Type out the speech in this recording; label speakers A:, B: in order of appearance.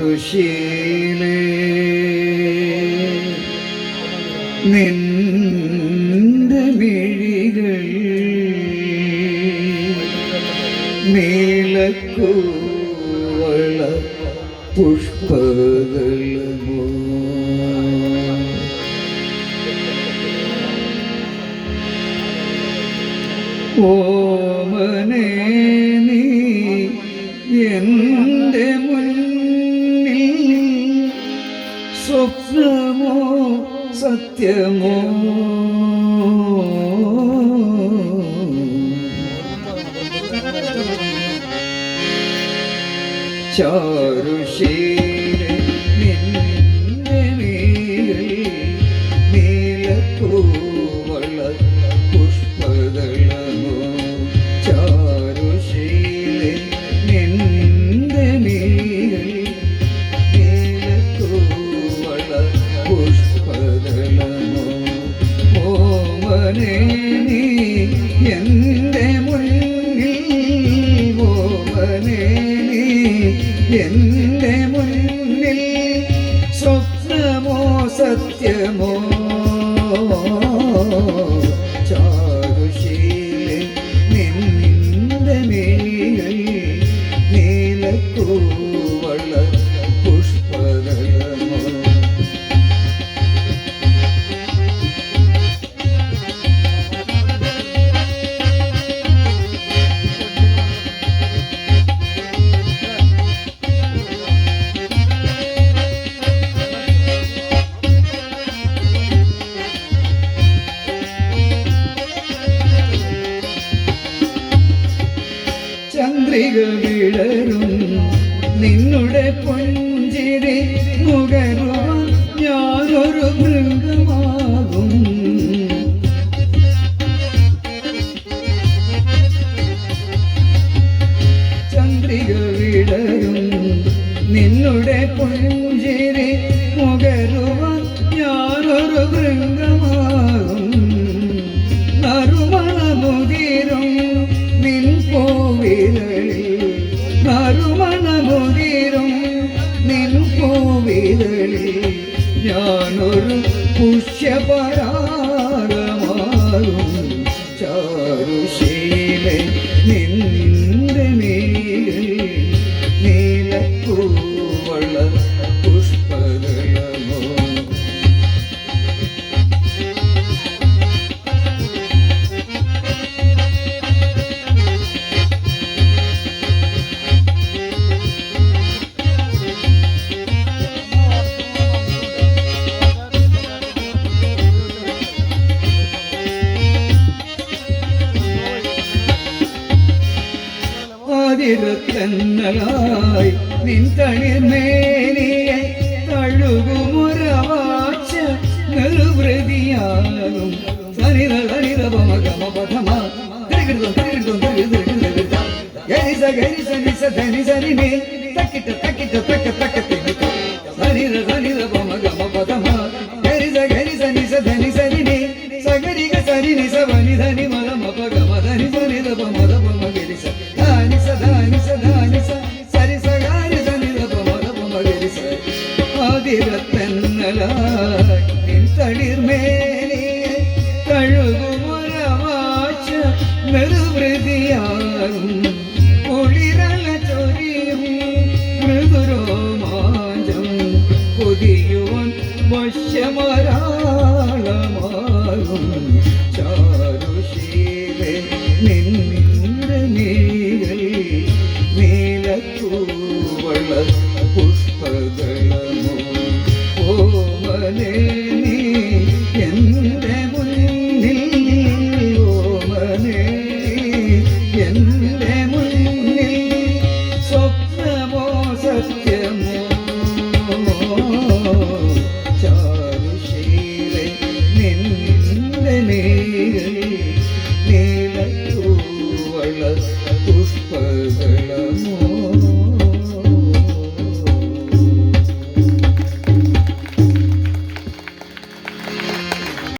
A: ചാരുശീലേ നിന്റെ മിഴികൾ നീലക്കൂവള പുഷ്പദളമോ ഓമനേ നീ എൻ്റെ മുന്നിൽ സ്വപ്നമോ സത്യമോ ചാരുശീലേ നിന്റെ മിഴികൾ നീലക്കൂവള പുഷ്പദളമോ ചാരുശീലേ നിന്റെ മിഴികൾ നീലക്കൂവള പുഷ്പദളമോ ഓമനേ നീ എൻ്റെ മുന്നിൽ ഓമനേ എൻ്റെ മുന്നിൽ സ്വപ്നമോ സത്യമോ ചാരുശീലേ നിന്റെ മിഴികൾ നീലക്കൂവള പുഷ്പദളമോ ചന്ദ്രിക വിളരും നിന്നുടെ പുഞ്ചിരി മുകരുവാൻ ഞാനൊരു മൃഗമാകും ചന്ദ്രിക വിളരും നിന്നുടെ പുഞ്ചിരി മുകരുവാൻ ഞാനൊരു മൃഗമാകും നറുമണമുതിരും നിൻ പൂവിതളിൽ നറുമണമുതിരും നിൻ പൂവിതളിൽ ഞാനൊരു പുഷ്യപരാഗമാകും ചാരുശീലേ നിന്റെ മിഴികൾ നീലക്കൂവള പുഷ്പദളമോ ആതിരത്തന്നലായി നിൻ തളിർമേനിയെ തഴുകുമുറവാച്ച നിർവൃതിയാകും സനിത സനിത പമഗമ പഥമ ഗരിസ ഗരിസ നിസ ധനി സരിനെ തക്കിട്ട തക്കിട്ട തക്ക തക്ക തിമിത സനിത സനിത പമഗമ പഥമ ഗരിസ ഗരിസ നിസ ധനി സരിനെ സഗരിക സരി നിസ വനി ധനി മദ മപഗമ ധനി സനിത പമദ പമ ഗരിസ ധാനിസ ധാനിസ ധാനിസ സരി സഗാരി സനിത പമദ പമ ഗരിസ ആതിരത്തന്നലായി നിൻ തളിർമേനിയെ തഴുകുമുറവാച്ച നിർവൃതിയാകും കുളിരല ചൊരിയും മൃദുരോമാഞ്ചം പുതിയുവൻ വശ്യമരാളമാകും ചാരുശീലേ നിന്റെ മിഴികൾ നീലക്കൂവള പുഷ്പദളമോ ഓമനേ നീ എൻ്റെ മുന്നിൽ ഓമനേ എൻ്റെ മുന്നിൽ സ്വപ്നമോ സത്യമോ ചാരുശീലേ നിന്റെ മിഴികൾ നീലക്കൂവള പുഷ്പദളമോ